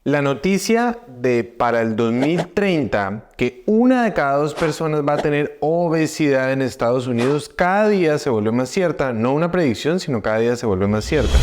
La noticia de para el 2030 que 1 de cada 2 personas va a tener obesidad en Estados Unidos cada día se vuelve más cierta. No una predicción, sino cada día se vuelve más cierta.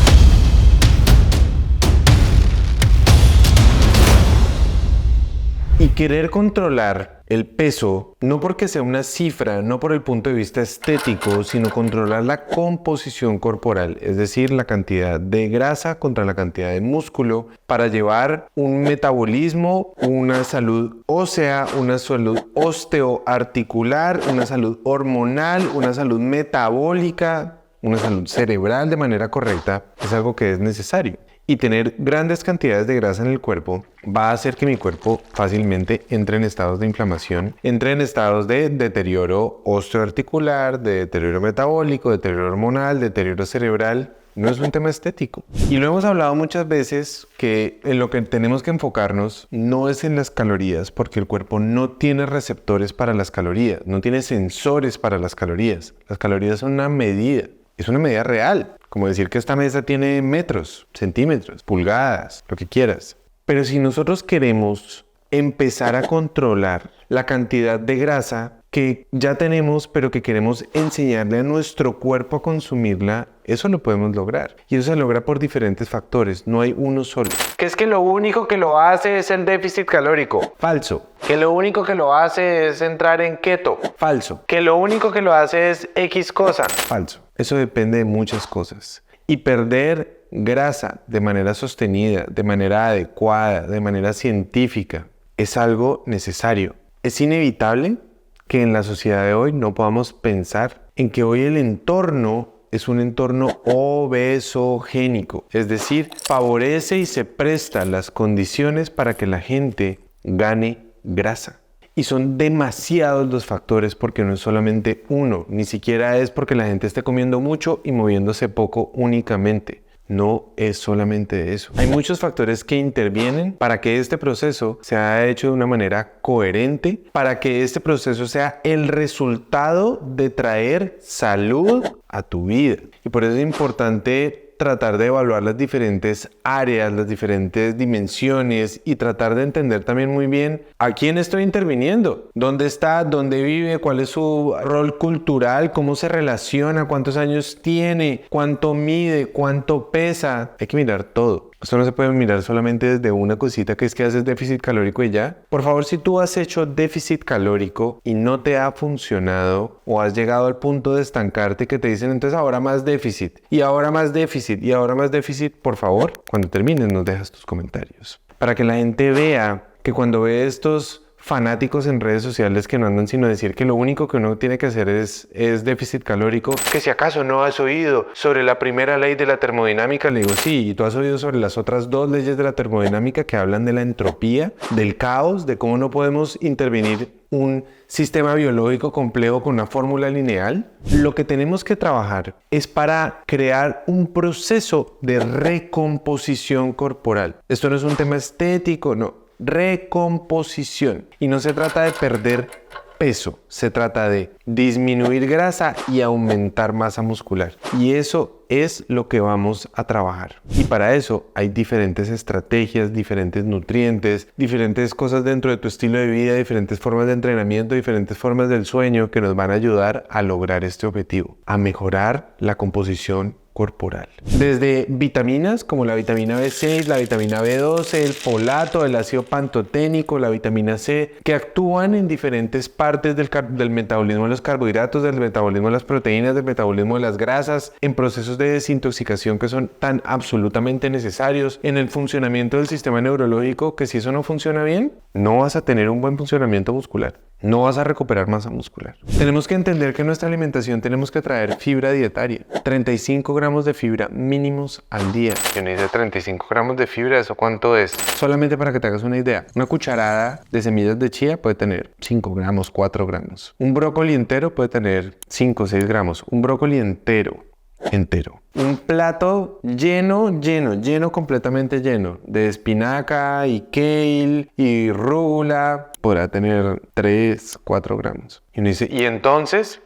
Y querer controlar el peso, no porque sea una cifra, no por el punto de vista estético, sino controlar la composición corporal, es decir, la cantidad de grasa contra la cantidad de músculo, para llevar un metabolismo, una salud ósea, una salud osteoarticular, una salud hormonal, una salud metabólica, una salud cerebral de manera correcta, es algo que es necesario. Y tener grandes cantidades de grasa en el cuerpo va a hacer que mi cuerpo fácilmente entre en estados de inflamación, entre en estados de deterioro osteoarticular, de deterioro metabólico, deterioro hormonal, deterioro cerebral. No es un tema estético. Y lo hemos hablado muchas veces que en lo que tenemos que enfocarnos no es en las calorías, porque el cuerpo no tiene receptores para las calorías, no tiene sensores para las calorías. Las calorías son una medida. Es una medida real, como decir que esta mesa tiene metros, centímetros, pulgadas, lo que quieras. Pero si nosotros queremos empezar a controlar la cantidad de grasa que ya tenemos, pero que queremos enseñarle a nuestro cuerpo a consumirla, eso lo podemos lograr. Y eso se logra por diferentes factores, no hay uno solo. Que es que lo único que lo hace es el déficit calórico. Falso. Que lo único que lo hace es entrar en keto. Falso. Que lo único que lo hace es X cosa. Falso. Eso depende de muchas cosas. Y perder grasa de manera sostenida, de manera adecuada, de manera científica, es algo necesario. Es inevitable que en la sociedad de hoy no podamos pensar en que hoy el entorno es un entorno obesogénico, es decir, favorece y se presta las condiciones para que la gente gane grasa. Y son demasiados los factores porque no es solamente uno, ni siquiera es porque la gente esté comiendo mucho y moviéndose poco únicamente. No es solamente eso. Hay muchos factores que intervienen para que este proceso sea hecho de una manera coherente, para que este proceso sea el resultado de traer salud a tu vida. Y por eso es importante tratar de evaluar las diferentes áreas, las diferentes dimensiones y tratar de entender también muy bien a quién estoy interviniendo, dónde está, dónde vive, cuál es su rol cultural, cómo se relaciona, cuántos años tiene, cuánto mide, cuánto pesa. Hay que mirar todo. Esto no se puede mirar solamente desde una cosita que es que haces déficit calórico y ya. Por favor, si tú has hecho déficit calórico y no te ha funcionado o has llegado al punto de estancarte que te dicen entonces ahora más déficit y ahora más déficit y ahora más déficit, por favor, cuando termines nos dejas tus comentarios. Para que la gente vea que cuando ve estos fanáticos en redes sociales que no andan sino decir que lo único que uno tiene que hacer es déficit calórico, que si acaso no has oído sobre la primera ley de la termodinámica, le digo sí, y tú has oído sobre las otras 2 leyes de la termodinámica que hablan de la entropía, del caos, de cómo no podemos intervenir un sistema biológico complejo con una fórmula lineal. Lo que tenemos que trabajar es para crear un proceso de recomposición corporal. Esto no es un tema estético, no. Recomposición. Y no se trata de perder peso, se trata de disminuir grasa y aumentar masa muscular. Y eso es lo que vamos a trabajar. Y para eso hay diferentes estrategias, diferentes nutrientes, diferentes cosas dentro de tu estilo de vida, diferentes formas de entrenamiento, diferentes formas del sueño que nos van a ayudar a lograr este objetivo, a mejorar la composición corporal. Desde vitaminas como la vitamina B6, la vitamina B12, el folato, el ácido pantoténico, la vitamina C, que actúan en diferentes partes del metabolismo de los carbohidratos, del metabolismo de las proteínas, del metabolismo de las grasas, en procesos de desintoxicación que son tan absolutamente necesarios, en el funcionamiento del sistema neurológico, que si eso no funciona bien, no vas a tener un buen funcionamiento muscular. No vas a recuperar masa muscular. Tenemos que entender que en nuestra alimentación tenemos que traer fibra dietaria. 35 gramos de fibra mínimos al día. Si uno dice 35 gramos de fibra, ¿eso cuánto es? Solamente para que te hagas una idea. Una cucharada de semillas de chía puede tener 5 gramos, 4 gramos. Un brócoli entero puede tener 5 o 6 gramos. Un brócoli entero. Un plato lleno, completamente lleno de espinaca y kale y rúgula podrá tener 3, 4 gramos. Y uno dice, ¿y entonces?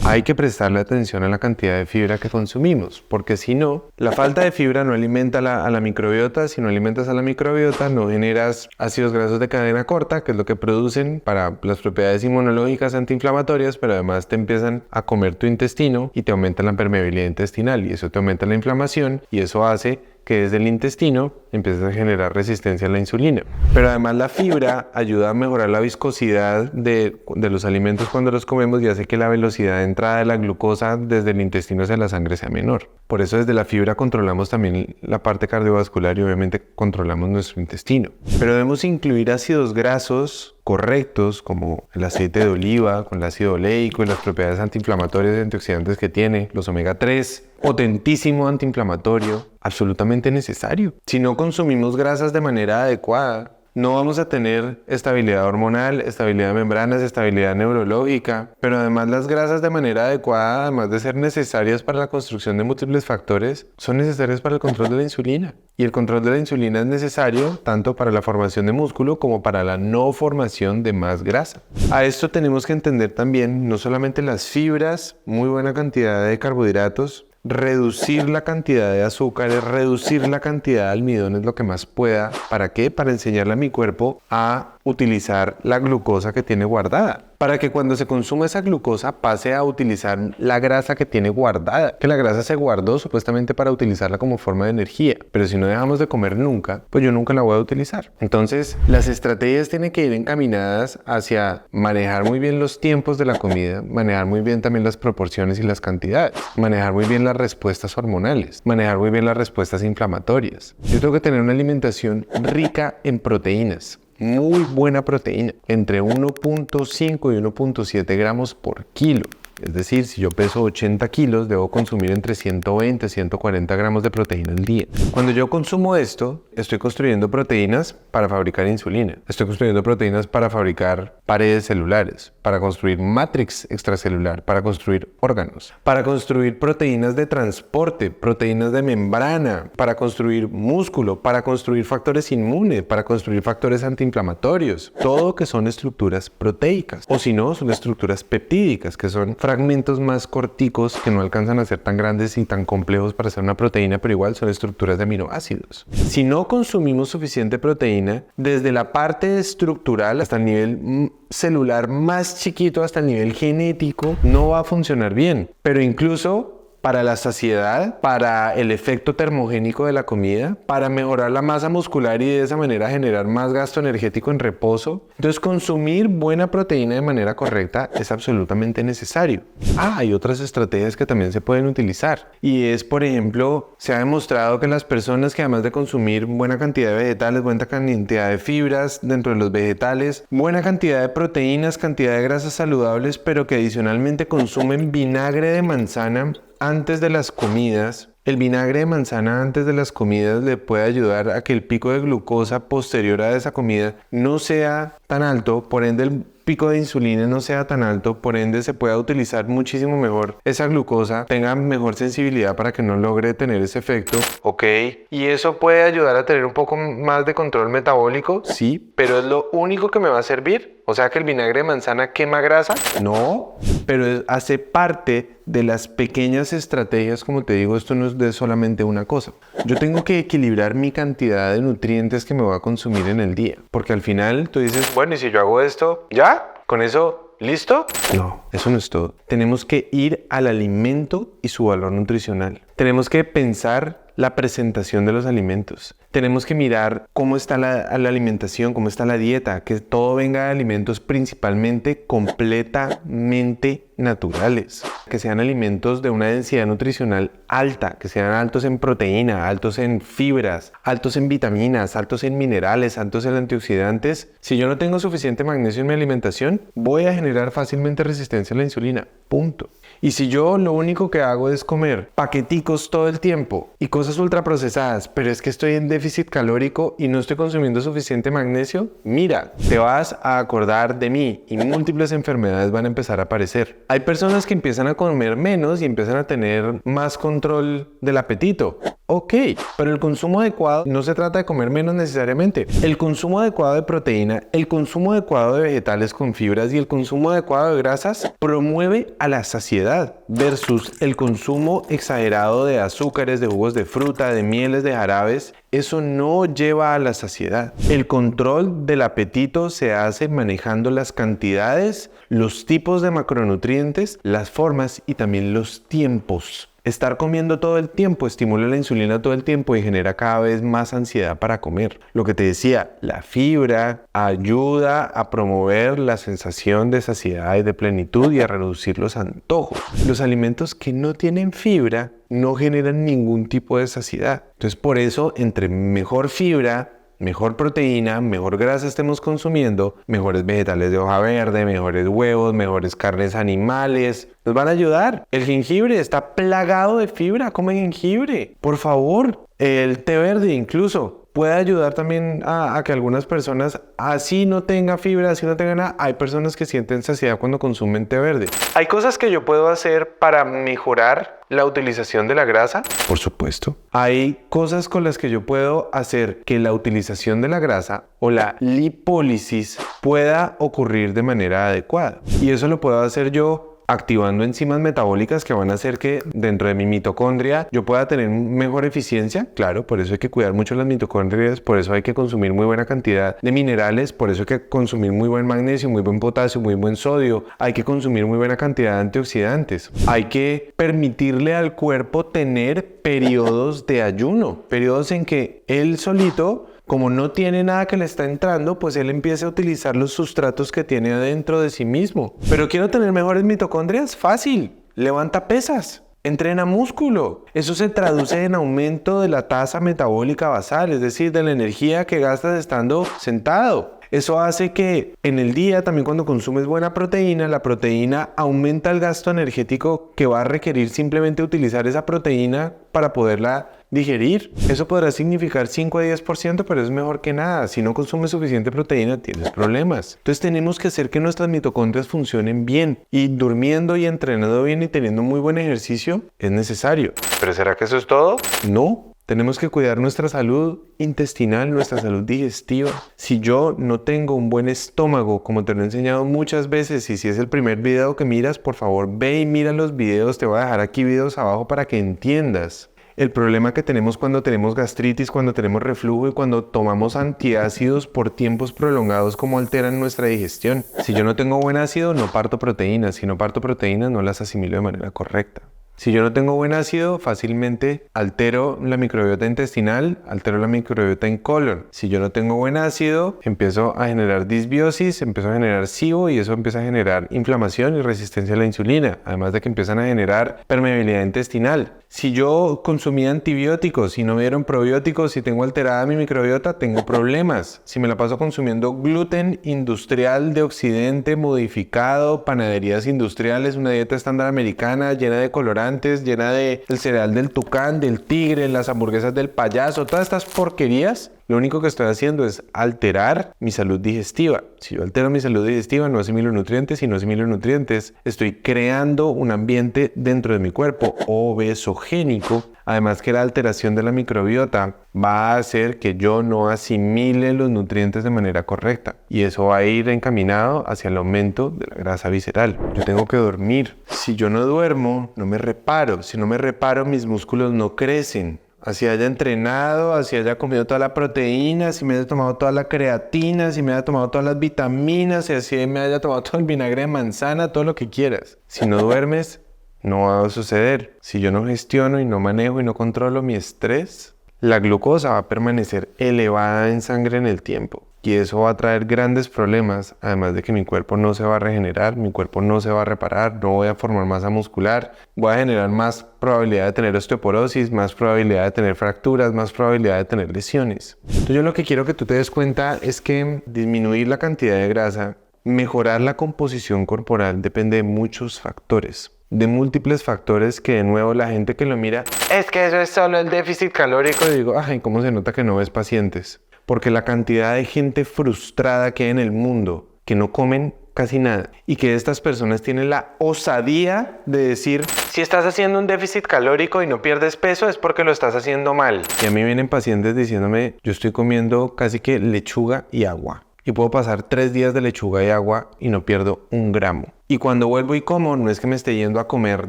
Hay que prestarle atención a la cantidad de fibra que consumimos, porque si no, la falta de fibra no alimenta a la microbiota. Si no alimentas a la microbiota, no generas ácidos grasos de cadena corta, que es lo que producen para las propiedades inmunológicas antiinflamatorias, pero además te empiezan a comer tu intestino y te aumentan la permeabilidad intestinal, y eso te aumenta la inflamación, y eso hace que desde el intestino empiezas a generar resistencia a la insulina. Pero además la fibra ayuda a mejorar la viscosidad de los alimentos cuando los comemos y hace que la velocidad de entrada de la glucosa desde el intestino hacia la sangre sea menor. Por eso desde la fibra controlamos también la parte cardiovascular y obviamente controlamos nuestro intestino. Pero debemos incluir ácidos grasos correctos como el aceite de oliva con el ácido oleico y las propiedades antiinflamatorias y antioxidantes que tiene, los omega 3, potentísimo antiinflamatorio, absolutamente necesario. Si no consumimos grasas de manera adecuada, no vamos a tener estabilidad hormonal, estabilidad de membranas, estabilidad neurológica, pero además las grasas de manera adecuada, además de ser necesarias para la construcción de múltiples factores, son necesarias para el control de la insulina. Y el control de la insulina es necesario tanto para la formación de músculo como para la no formación de más grasa. A esto tenemos que entender también no solamente las fibras, muy buena cantidad de carbohidratos, reducir la cantidad de azúcares, reducir la cantidad de almidones lo que más pueda. ¿Para qué? Para enseñarle a mi cuerpo a utilizar la glucosa que tiene guardada. Para que cuando se consuma esa glucosa pase a utilizar la grasa que tiene guardada. Que la grasa se guardó supuestamente para utilizarla como forma de energía. Pero si no dejamos de comer nunca, pues yo nunca la voy a utilizar. Entonces, las estrategias tienen que ir encaminadas hacia manejar muy bien los tiempos de la comida, manejar muy bien también las proporciones y las cantidades, manejar muy bien las respuestas hormonales, manejar muy bien las respuestas inflamatorias. Yo tengo que tener una alimentación rica en proteínas. Muy buena proteína, entre 1.5 y 1.7 gramos por kilo. Es decir, si yo peso 80 kilos, debo consumir entre 120 y 140 gramos de proteína al día. Cuando yo consumo esto, estoy construyendo proteínas para fabricar insulina. Estoy construyendo proteínas para fabricar paredes celulares, para construir matrix extracelular, para construir órganos, para construir proteínas de transporte, proteínas de membrana, para construir músculo, para construir factores inmunes, para construir factores antiinflamatorios. Todo que son estructuras proteicas. O si no, son estructuras peptídicas, que son fragmentos más corticos que no alcanzan a ser tan grandes y tan complejos para hacer una proteína, pero igual son estructuras de aminoácidos. Si no consumimos suficiente proteína, desde la parte estructural hasta el nivel celular más chiquito, hasta el nivel genético, no va a funcionar bien. Pero incluso para la saciedad, para el efecto termogénico de la comida, para mejorar la masa muscular y de esa manera generar más gasto energético en reposo. Entonces, consumir buena proteína de manera correcta es absolutamente necesario. Hay otras estrategias que también se pueden utilizar. Y es, por ejemplo, se ha demostrado que las personas que además de consumir buena cantidad de vegetales, buena cantidad de fibras dentro de los vegetales, buena cantidad de proteínas, cantidad de grasas saludables, pero que adicionalmente consumen vinagre de manzana antes de las comidas, el vinagre de manzana antes de las comidas le puede ayudar a que el pico de glucosa posterior a esa comida no sea tan alto, por ende el pico de insulina no sea tan alto, por ende se pueda utilizar muchísimo mejor esa glucosa, tenga mejor sensibilidad para que no logre tener ese efecto, ¿ok? Y eso puede ayudar a tener un poco más de control metabólico, sí, pero es lo único que me va a servir. O sea que el vinagre de manzana quema grasa, no, pero hace parte de las pequeñas estrategias. Como te digo, esto no es de solamente una cosa. Yo tengo que equilibrar mi cantidad de nutrientes que me voy a consumir en el día, porque al final tú dices, bueno, y si yo hago esto, ¿ya? ¿Con eso listo? No, eso no es todo. Tenemos que ir al alimento y su valor nutricional. Tenemos que pensar la presentación de los alimentos. Tenemos que mirar cómo está la alimentación, cómo está la dieta, que todo venga de alimentos principalmente completamente naturales, que sean alimentos de una densidad nutricional alta, que sean altos en proteína, altos en fibras, altos en vitaminas, altos en minerales, altos en antioxidantes. Si yo no tengo suficiente magnesio en mi alimentación, voy a generar fácilmente resistencia a la insulina. Punto. Y si yo lo único que hago es comer paqueticos todo el tiempo y cosas ultraprocesadas, pero es que estoy en déficit calórico y no estoy consumiendo suficiente magnesio, mira, te vas a acordar de mí y múltiples enfermedades van a empezar a aparecer. Hay personas que empiezan a comer menos y empiezan a tener más control del apetito. Ok, pero el consumo adecuado no se trata de comer menos necesariamente. El consumo adecuado de proteína, el consumo adecuado de vegetales con fibras y el consumo adecuado de grasas promueve a la saciedad versus el consumo exagerado de azúcares, de jugos de fruta, de mieles, de jarabes. Eso no lleva a la saciedad. El control del apetito se hace manejando las cantidades, los tipos de macronutrientes, las formas y también los tiempos. Estar comiendo todo el tiempo estimula la insulina todo el tiempo y genera cada vez más ansiedad para comer. Lo que te decía, la fibra ayuda a promover la sensación de saciedad y de plenitud y a reducir los antojos. Los alimentos que no tienen fibra no generan ningún tipo de saciedad. Entonces, por eso, entre mejor fibra, mejor proteína, mejor grasa estemos consumiendo, mejores vegetales de hoja verde, mejores huevos, mejores carnes animales, nos van a ayudar. El jengibre está plagado de fibra, come jengibre, por favor. El té verde incluso puede ayudar también a que algunas personas, así no tenga fibra, así no tenga nada, hay personas que sienten saciedad cuando consumen té verde. ¿Hay cosas que yo puedo hacer para mejorar la utilización de la grasa? Por supuesto. Hay cosas con las que yo puedo hacer que la utilización de la grasa o la lipólisis pueda ocurrir de manera adecuada. Y eso lo puedo hacer yo activando enzimas metabólicas que van a hacer que dentro de mi mitocondria yo pueda tener mejor eficiencia. Claro, por eso hay que cuidar mucho las mitocondrias, por eso hay que consumir muy buena cantidad de minerales, por eso hay que consumir muy buen magnesio, muy buen potasio, muy buen sodio, hay que consumir muy buena cantidad de antioxidantes. Hay que permitirle al cuerpo tener periodos de ayuno, periodos en que él solito, como no tiene nada que le está entrando, pues él empieza a utilizar los sustratos que tiene adentro de sí mismo. Pero quiero tener mejores mitocondrias, fácil, levanta pesas, entrena músculo. Eso se traduce en aumento de la tasa metabólica basal, es decir, de la energía que gastas estando sentado. Eso hace que en el día, también cuando consumes buena proteína, la proteína aumenta el gasto energético que va a requerir simplemente utilizar esa proteína para poderla digerir. Eso podrá significar 5 a 10%, pero es mejor que nada. Si no consumes suficiente proteína, tienes problemas. Entonces tenemos que hacer que nuestras mitocondrias funcionen bien. Y durmiendo y entrenando bien y teniendo muy buen ejercicio es necesario. ¿Pero será que eso es todo? No. Tenemos que cuidar nuestra salud intestinal, nuestra salud digestiva. Si yo no tengo un buen estómago, como te lo he enseñado muchas veces, y si es el primer video que miras, por favor ve y mira los videos. Te voy a dejar aquí videos abajo para que entiendas el problema que tenemos cuando tenemos gastritis, cuando tenemos reflujo y cuando tomamos antiácidos por tiempos prolongados, cómo alteran nuestra digestión. Si yo no tengo buen ácido, no parto proteínas. Si no parto proteínas, no las asimilo de manera correcta. Si yo no tengo buen ácido, fácilmente altero la microbiota intestinal, altero la microbiota en colon. Si yo no tengo buen ácido, empiezo a generar disbiosis, empiezo a generar SIBO y eso empieza a generar inflamación y resistencia a la insulina, además de que empiezan a generar permeabilidad intestinal. Si yo consumí antibióticos y no me dieron probióticos, si tengo alterada mi microbiota, tengo problemas. Si me la paso consumiendo gluten industrial de Occidente, modificado, panaderías industriales, una dieta estándar americana llena de colorantes, llena de el cereal del tucán, del tigre, las hamburguesas del payaso, todas estas porquerías, lo único que estoy haciendo es alterar mi salud digestiva. Si yo altero mi salud digestiva, no asimilo nutrientes. Si no asimilo nutrientes, estoy creando un ambiente dentro de mi cuerpo obesogénico. Además que la alteración de la microbiota va a hacer que yo no asimile los nutrientes de manera correcta. Y eso va a ir encaminado hacia el aumento de la grasa visceral. Yo tengo que dormir. Si yo no duermo, no me reparo. Si no me reparo, mis músculos no crecen. Así haya entrenado, así haya comido toda la proteína, si me haya tomado toda la creatina, si me haya tomado todas las vitaminas, si así me haya tomado todo el vinagre de manzana, todo lo que quieras. Si no duermes, no va a suceder. Si yo no gestiono y no manejo y no controlo mi estrés, la glucosa va a permanecer elevada en sangre en el tiempo. Y eso va a traer grandes problemas, además de que mi cuerpo no se va a regenerar, mi cuerpo no se va a reparar, no voy a formar masa muscular, voy a generar más probabilidad de tener osteoporosis, más probabilidad de tener fracturas, más probabilidad de tener lesiones. Entonces yo lo que quiero que tú te des cuenta es que disminuir la cantidad de grasa, mejorar la composición corporal depende de muchos factores. De múltiples factores que de nuevo la gente que lo mira, es que eso es solo el déficit calórico, y digo, ay, ¿cómo se nota que no ves pacientes? Porque la cantidad de gente frustrada que hay en el mundo, que no comen casi nada. Y que estas personas tienen la osadía de decir, si estás haciendo un déficit calórico y no pierdes peso es porque lo estás haciendo mal. Y a mí vienen pacientes diciéndome, yo estoy comiendo casi que lechuga y agua. Y puedo pasar 3 días de lechuga y agua y no pierdo 1 gramo. Y cuando vuelvo y como, no es que me esté yendo a comer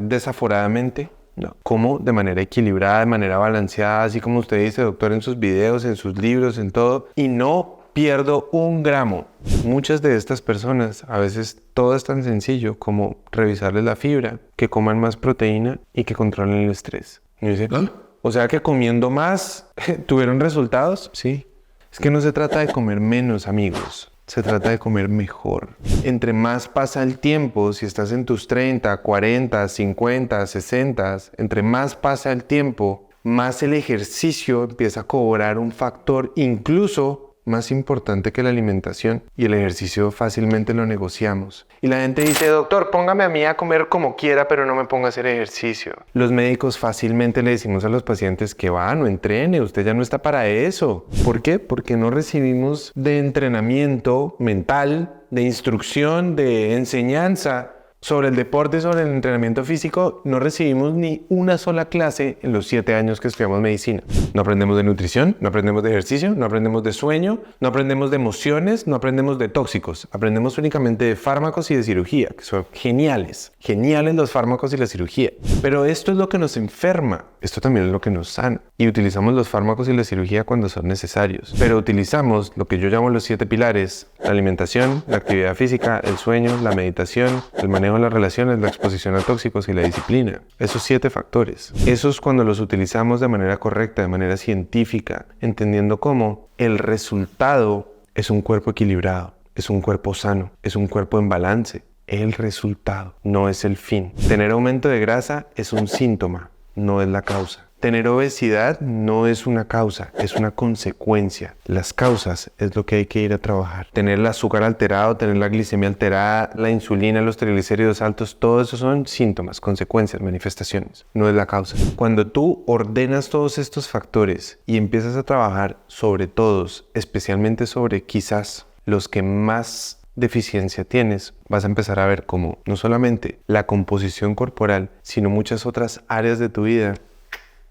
desaforadamente. No, como de manera equilibrada, de manera balanceada, así como usted dice, doctor, en sus videos, en sus libros, en todo. Y no pierdo 1 gramo. Muchas de estas personas, a veces todo es tan sencillo como revisarles la fibra, que coman más proteína y que controlen el estrés. Y dice, ¿ah? O sea que comiendo más, ¿tuvieron resultados? Sí. Es que no se trata de comer menos, amigos. Se trata de comer mejor. Entre más pasa el tiempo, si estás en tus 30, 40, 50, 60, entre más pasa el tiempo, más el ejercicio empieza a cobrar un factor incluso más importante que la alimentación, y el ejercicio fácilmente lo negociamos. Y la gente dice, doctor, póngame a mí a comer como quiera, pero no me ponga a hacer ejercicio. Los médicos fácilmente le decimos a los pacientes que va, no entrene, usted ya no está para eso. ¿Por qué? Porque no recibimos de entrenamiento mental, de instrucción, de enseñanza sobre el deporte, sobre el entrenamiento físico. No recibimos ni una sola clase en los 7 años que estudiamos medicina. No aprendemos de nutrición, no aprendemos de ejercicio, no aprendemos de sueño, no aprendemos de emociones, no aprendemos de tóxicos. Aprendemos únicamente de fármacos y de cirugía, que son geniales. Geniales los fármacos y la cirugía. Pero esto es lo que nos enferma. Esto también es lo que nos sana. Y utilizamos los fármacos y la cirugía cuando son necesarios. Pero utilizamos lo que yo llamo los 7 pilares: la alimentación, la actividad física, el sueño, la meditación, el manejo de las relaciones, la exposición a tóxicos y la disciplina. Esos 7 factores. Esos, cuando los utilizamos de manera correcta, de manera científica, entendiendo cómo el resultado es un cuerpo equilibrado, es un cuerpo sano, es un cuerpo en balance. El resultado no es el fin. Tener aumento de grasa es un síntoma, no es la causa. Tener obesidad no es una causa, es una consecuencia. Las causas es lo que hay que ir a trabajar. Tener el azúcar alterado, tener la glicemia alterada, la insulina, los triglicéridos altos, todo eso son síntomas, consecuencias, manifestaciones. No es la causa. Cuando tú ordenas todos estos factores y empiezas a trabajar sobre todos, especialmente sobre quizás los que más deficiencia tienes, vas a empezar a ver cómo no solamente la composición corporal, sino muchas otras áreas de tu vida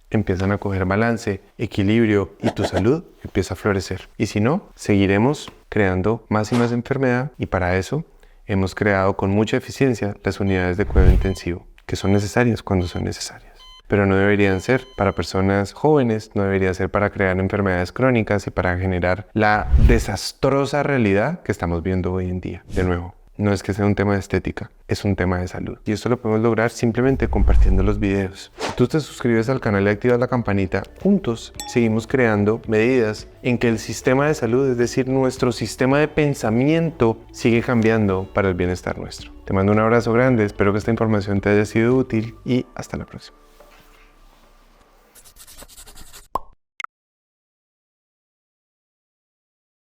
empiezan a coger balance, equilibrio, y tu salud empieza a florecer. Y si no, seguiremos creando más y más enfermedad, y para eso hemos creado con mucha eficiencia las unidades de cuidado intensivo, que son necesarias cuando son necesarias. Pero no deberían ser para personas jóvenes, no debería ser para crear enfermedades crónicas y para generar la desastrosa realidad que estamos viendo hoy en día. De nuevo, no es que sea un tema de estética, es un tema de salud. Y esto lo podemos lograr simplemente compartiendo los videos. Si tú te suscribes al canal y activas la campanita, juntos seguimos creando medidas en que el sistema de salud, es decir, nuestro sistema de pensamiento, sigue cambiando para el bienestar nuestro. Te mando un abrazo grande, espero que esta información te haya sido útil y hasta la próxima.